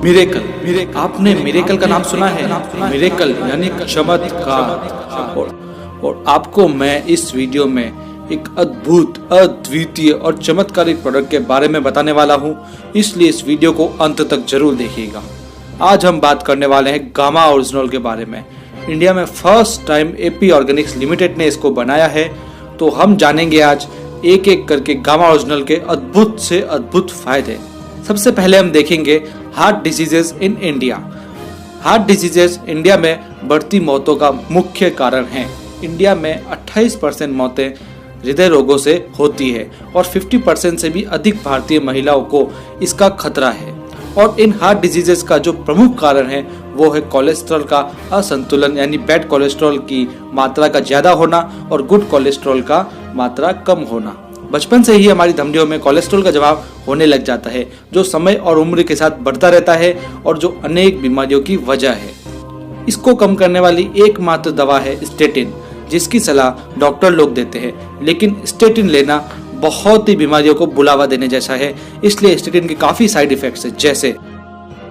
Miracle, आपने miracle का नाम सुना है? मिरेकल यानी चमत्कार। और आपको मैं इस वीडियो में एक अद्भुत, अद्वितीय और चमत्कारिक प्रोडक्ट के बारे में बताने वाला हूं, इसलिए इस वीडियो को अंत तक जरूर देखिएगा। आज हम बात करने वाले हैं गामा ओरिजिनल के बारे में। इंडिया में first time AP Organics limited ने इसको बनाया है, तो हम जानेंगे आज एक एक करके गामा ओरिजिनल के अद्भुत से अद्भुत फायदे। सबसे पहले हम देखेंगे heart diseases in India. Heart diseases India में बढ़ती मौतों का मुख्य कारण है। इंडिया में 28% मौतें हृदय रोगों से होती है और 50% से भी अधिक भारतीय महिलाओं को इसका खतरा है। और इन हार्ट डिजीजेस का जो प्रमुख कारण है वो है कोलेस्ट्रॉल का असंतुलन, यानी बैड कोलेस्ट्रॉल की मात्रा का ज्यादा होना और गुड कोलेस्ट्रॉल का मात्रा कम होना। बचपन से ही हमारी धमनियों में कोलेस्ट्रॉल का जमाव होने लग जाता है, जो समय और उम्र के साथ बढ़ता रहता है और जो अनेक बीमारियों की वजह है। इसको कम करने वाली एकमात्र दवा है स्टेटिन, जिसकी सलाह डॉक्टर लोग देते हैं, लेकिन स्टेटिन लेना बहुत ही बीमारियों को बुलावा देने जैसा है। इसलिए स्टेटिन के काफी साइड इफेक्ट्स हैं, जैसे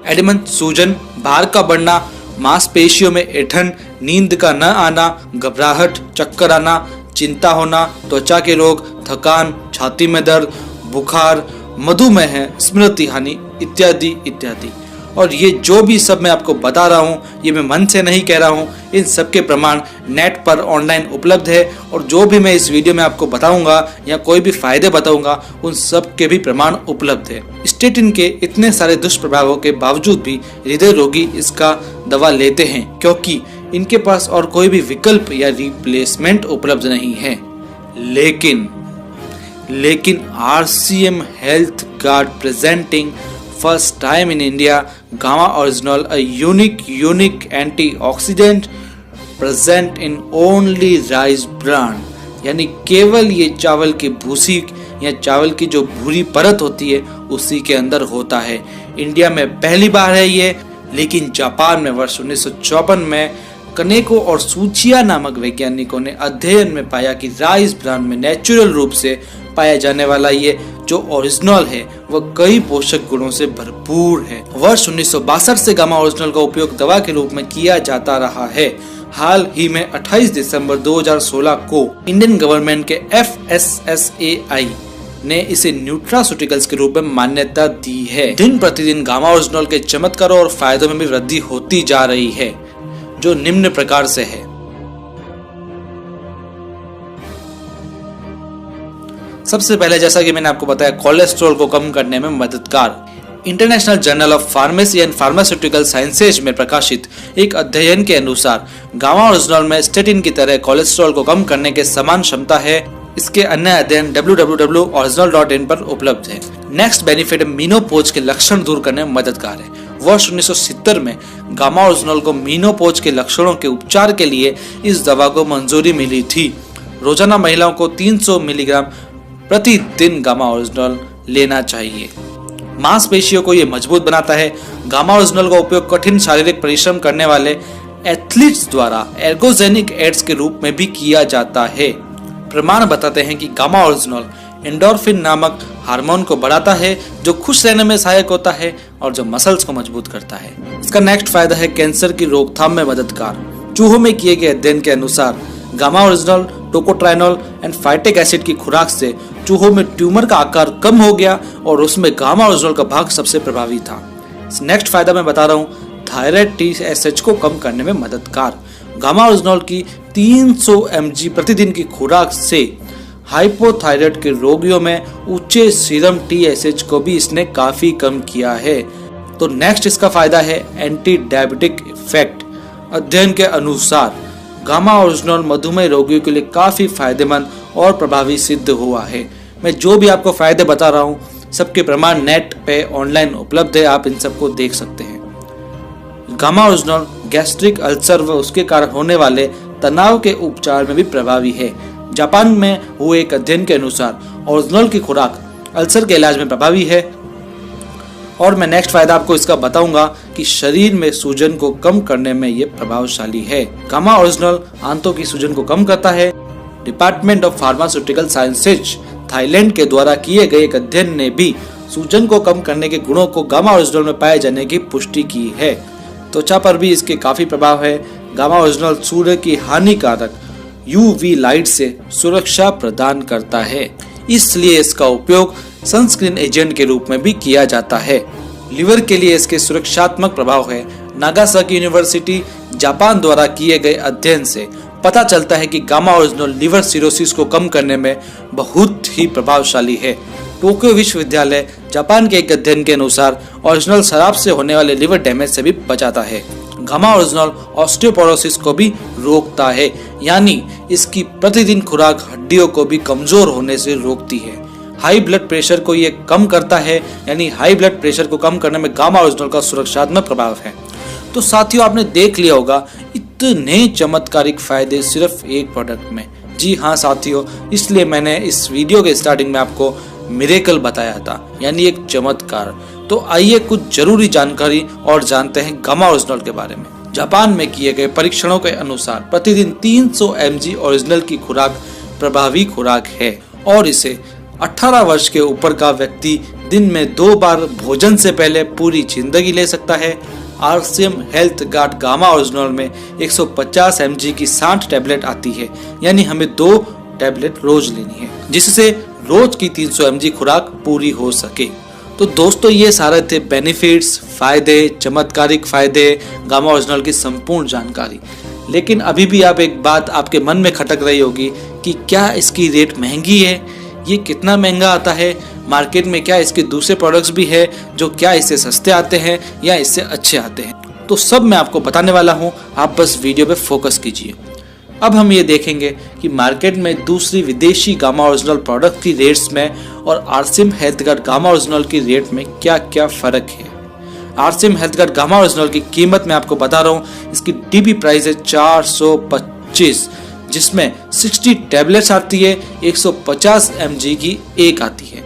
एडिमन, सूजन, भार का बढ़ना, मांसपेशियों में ऐंठन, नींद का न आना, घबराहट, चक्कर आना, चिंता होना, त्वचा के रोग, थकान, छाती में दर्द, बुखार, मधुमेह, स्मृति हानि इत्यादि इत्यादि। और ये जो भी सब मैं आपको बता रहा हूँ, ये मैं मन से नहीं कह रहा हूँ, इन सब के प्रमाण नेट पर ऑनलाइन उपलब्ध है। और जो भी मैं इस वीडियो में आपको बताऊंगा या कोई भी फायदे बताऊंगा, उन सब के भी प्रमाण उपलब्ध है। स्टेटिन के इतने सारे दुष्प्रभावों के बावजूद भी हृदय रोगी इसका दवा लेते हैं, क्योंकि इनके पास और कोई भी विकल्प या रिप्लेसमेंट उपलब्ध नहीं है। लेकिन RCM health guard presenting first time in India gamma original, a unique antioxidant present in only rice bran, यानी केवल ये चावल की भूसी या चावल की जो भूरी परत होती है उसी के अंदर होता है। इंडिया में पहली बार है ये, लेकिन जापान में वर्ष 1954 में कनेको और सूचिया नामक वैज्ञानिकों ने अध्ययन में पाया कि राइस ब्रान में नेचुरल रूप से पाया जाने वाला ये जो ओरिजिनल है वह कई पोषक गुणों से भरपूर है। वर्ष 1962 से गामा ओरिजिनल का उपयोग दवा के रूप में किया जाता रहा है। हाल ही में 28 दिसंबर 2016 को इंडियन गवर्नमेंट के FSSAI ने इसे न्यूट्रास्यूटिकल्स के रूप में मान्यता दी है। दिन प्रतिदिन गामा ओरिजिनल के चमत्कारों और फायदों में भी वृद्धि होती जा रही है, जो निम्न प्रकार से है। सबसे पहले, जैसा कि मैंने आपको बताया, कोलेस्ट्रॉल को कम करने में मददगार। International journal of pharmacy and pharmaceutical sciences में प्रकाशित एक अध्ययन के अनुसार गामा ओरिजिनल में स्टेटिन की तरह कोलेस्ट्रॉल को कम करने के समान क्षमता है। इसके अन्य अध्ययन www.original.in पर उपलब्ध है। नेक्स्ट बेनिफिट, मीनोपॉज के लक्षण दूर करने में मददगार है। वर्ष 1970 में गामा ओरिजिनल को मीनोपॉज के लक्षणों के उपचार के लिए इस दवा को मंजूरी मिली थी। रोजाना महिलाओं को 300 मिलीग्राम प्रतिदिन गामा ओरिजिनल लेना चाहिए। मांसपेशियों को ये मजबूत बनाता है। गामा ओरिजिनल का उपयोग कठिन शारीरिक परिश्रम करने वाले एथलीट्स द्वारा एर्गोजेनिक एड्स के रूप में भी किया जाता है। प्रमाण बताते हैं कि गामा ओरिजिनल एंडोर्फिन नामक हार्मोन को बढ़ाता है, जो खुश रहने में सहायक होता है और जो मसल्स को मजबूत करता है। इसका नेक्स्ट फायदा है कैंसर की रोकथाम में मददगार। चूहों में किए गए अध्ययन के अनुसार gamma oryzanol, tocotrienol and phytic acid की खुराक से चूहों में ट्यूमर का आकार कम हो गया और उसमें गामा ओरिजिनल का भाग सबसे प्रभावी था। नेक्स्ट फायदा मैं बता रहा हूँ, थायराइड TSH को कम करने में मददगार। गामा ओरिजिनल की 300 mg प्रतिदिन की खुराक से हाइपोथायराइड के रोगियों में ऊंचे सीरम TSH को भी इसने काफी कम किया है। तो नेक्स्ट इसका फायदा है एंटी डायबिटिक इफेक्ट। अध्ययन के अनुसार गामा ओरिजिनल मधुमेह रोगियों के लिए काफी फायदेमंद और प्रभावी सिद्ध हुआ है। मैं जो भी आपको फायदे बता रहा हूँ, सबके प्रमाण नेट पे ऑनलाइन उपलब्ध है, आप इन सबको देख सकते हैं। गामा ओरिजिनल गैस्ट्रिक अल्सर व उसके कारण होने वाले तनाव के उपचार में भी प्रभावी है। जापान में हुए एक अध्ययन के अनुसार ओरिजिनल की खुराक अल्सर के इलाज में प्रभावी है। और मैं नेक्स्ट फायदा आपको इसका बताऊंगा कि शरीर में सूजन को कम करने में ये प्रभावशाली है। गामा ओरिजिनल आंतों की सूजन को कम करता है। Department of pharmaceutical sciences Thailand के द्वारा किए गए एक अध्ययन ने भी सूजन को कम करने के गुणों को गामा ओरिजिनल में पाए जाने की पुष्टि की है। त्वचा पर भी इसके काफी प्रभाव है। गामा ओरिजिनल सूर्य की हानिकारक यूवी लाइट से सुरक्षा प्रदान करता है, इसलिए इसका उपयोग सनस्क्रीन एजेंट के रूप में भी किया जाता है। लिवर के लिए इसके सुरक्षात्मक प्रभाव है। नागासाकी यूनिवर्सिटी जापान द्वारा किए गए अध्ययन से पता चलता है कि गामा ओरिजिनल लिवर सिरोसिस को कम करने में बहुत ही प्रभावशाली है। टोक्यो विश्वविद्यालय जापान के एक अध्ययन के अनुसार ओरिजिनल शराब से होने वाले लिवर डैमेज से भी बचाता है। गामा ओरिजिनल ऑस्टियोपोरोसिस को भी रोकता है, यानी इसकी प्रतिदिन खुराक हड्डियों को भी कमजोर होने से रोकती है। हाई ब्लड प्रेशर को ये कम करता है, यानी हाई ब्लड प्रेशर को कम करने में गामा ओरिजिनल का सुरक्षात्मक प्रभाव है। तो साथियों, आपने देख लिया होगा इतने चमत्कारिक फायदे सिर्फ एक प्रोडक्ट में। जी हाँ साथियों, इसलिए मैंने इस वीडियो के स्टार्टिंग में आपको मिरेकल बताया था, यानी एक चमत्कार। तो आइए कुछ जरूरी जानकारी और जानते हैं गामा ओरिजिनल के बारे में। जापान में किए गए परीक्षणों के अनुसार प्रतिदिन 300 mg ओरिजिनल की खुराक प्रभावी खुराक है और इसे 18 वर्ष के ऊपर का व्यक्ति दिन में 2 बार भोजन से पहले पूरी जिंदगी ले सकता है। RCM health guard gamma original में 150 mg की 60 टैबलेट आती है, यानी हमें 2 टैबलेट रोज लेनी है, जिससे रोज की 300 mg खुराक पूरी हो सके। तो दोस्तों, ये सारे थे बेनिफिट्स, फायदे, चमत्कारिक फायदे, गामा ओरिजिनल की संपूर्ण जानकारी। लेकिन अभी भी आप एक बात आपके मन में खटक रही होगी कि क्या इसकी रेट महंगी है, ये कितना महंगा आता है, मार्केट में क्या इसके दूसरे प्रोडक्ट्स भी है जो क्या इससे सस्ते आते हैं या इससे अच्छे आते हैं। तो सब मैं आपको बताने वाला हूँ, आप बस वीडियो पे फोकस कीजिए। अब हम ये देखेंगे कि मार्केट में दूसरी विदेशी गामा ओरिजिनल प्रोडक्ट की रेट्स में और RCM health guard gamma original की रेट में क्या क्या फर्क है। RCM health guard gamma original की कीमत मैं आपको बता रहा हूँ, इसकी डीपी प्राइस है 425, जिसमें 60 टैबलेट्स आती है, 150 mg की एक आती है।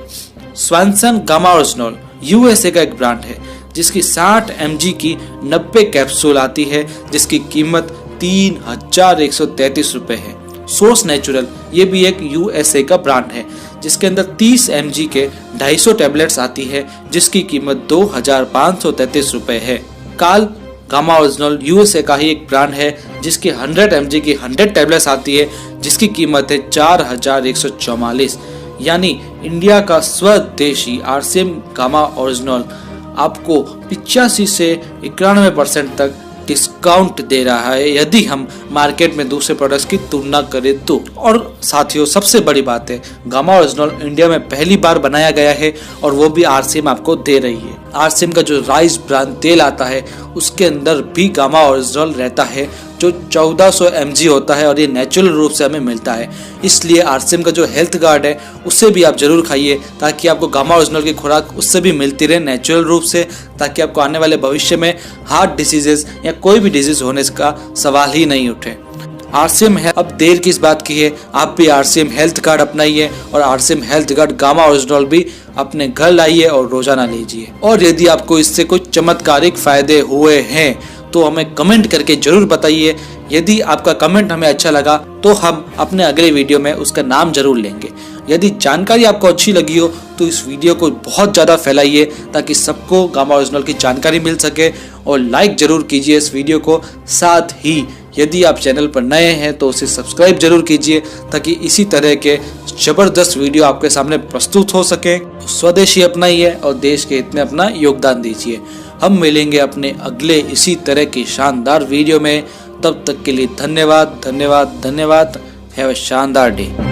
स्वानसन गामा ओरिजिनल यूएसए का एक ब्रांड है, जिसकी 60 mg की 90 कैप्सूल आती है, जिसकी कीमत 3133 रुपए है। सोर्स नेचुरल ये भी एक यूएसए का ब्रांड है, जिसके अंदर 30 mg के 250 टैबलेट्स आती है, जिसकी कीमत 2533 रुपए है। काल गामा ओरिजिनल यूएसए का ही एक ब्रांड है, जिसकी 100 mg की 100 टैबलेट्स आती है, जिसकी कीमत है 4144, यानी इंडिया का स्वदेशी आरसीएम गामा ओरिजिनल आपको 85 से 91% तक डिस्काउंट दे रहा है, यदि हम मार्केट में दूसरे प्रोडक्ट्स की तुलना करें तो। और साथियों, सबसे बड़ी बात है, गामा ओरिजिनल इंडिया में पहली बार बनाया गया है और वो भी आरसीएम आपको दे रही है। आरसीएम का जो राइस ब्रांड तेल आता है, उसके अंदर भी गामा ओरिजिनल रहता है, जो 1400 mg होता है और ये नेचुरल रूप से हमें मिलता है। इसलिए आरसीएम का जो हेल्थ गार्ड है, उससे भी आप जरूर खाइए, ताकि आपको गामा ओरिजिनल की खुराक उससे भी मिलती रहे नेचुरल रूप से, ताकि आपको आने वाले भविष्य में हार्ट डिसीजेस या कोई भी डिजीज होने का सवाल ही नहीं उठे। आरसीएम है, अब देर किस बात की है, आप भी आरसीएम हेल्थ कार्ड अपनाइए और RCM health card gamma original भी अपने घर लाइए और रोजाना लीजिए। और यदि आपको इससे कुछ चमत्कारिक फायदे हुए हैं तो हमें कमेंट करके जरूर बताइए। यदि आपका कमेंट हमें अच्छा लगा तो हम अपने अगले वीडियो में उसका नाम जरूर लेंगे। यदि जानकारी आपको अच्छी लगी हो तो इस वीडियो को बहुत ज़्यादा फैलाइए, ताकि सबको गामा ओरिजिनल की जानकारी मिल सके, और लाइक जरूर कीजिए इस वीडियो को। साथ ही यदि आप चैनल पर नए हैं तो उसे सब्सक्राइब जरूर कीजिए, ताकि इसी तरह के जबरदस्त वीडियो आपके सामने प्रस्तुत हो सके। स्वदेशी अपनाइए और देश के हित में अपना योगदान दीजिए। हम मिलेंगे अपने अगले इसी तरह की शानदार वीडियो में। तब तक के लिए धन्यवाद, धन्यवाद, धन्यवाद। हैव अ शानदार डे।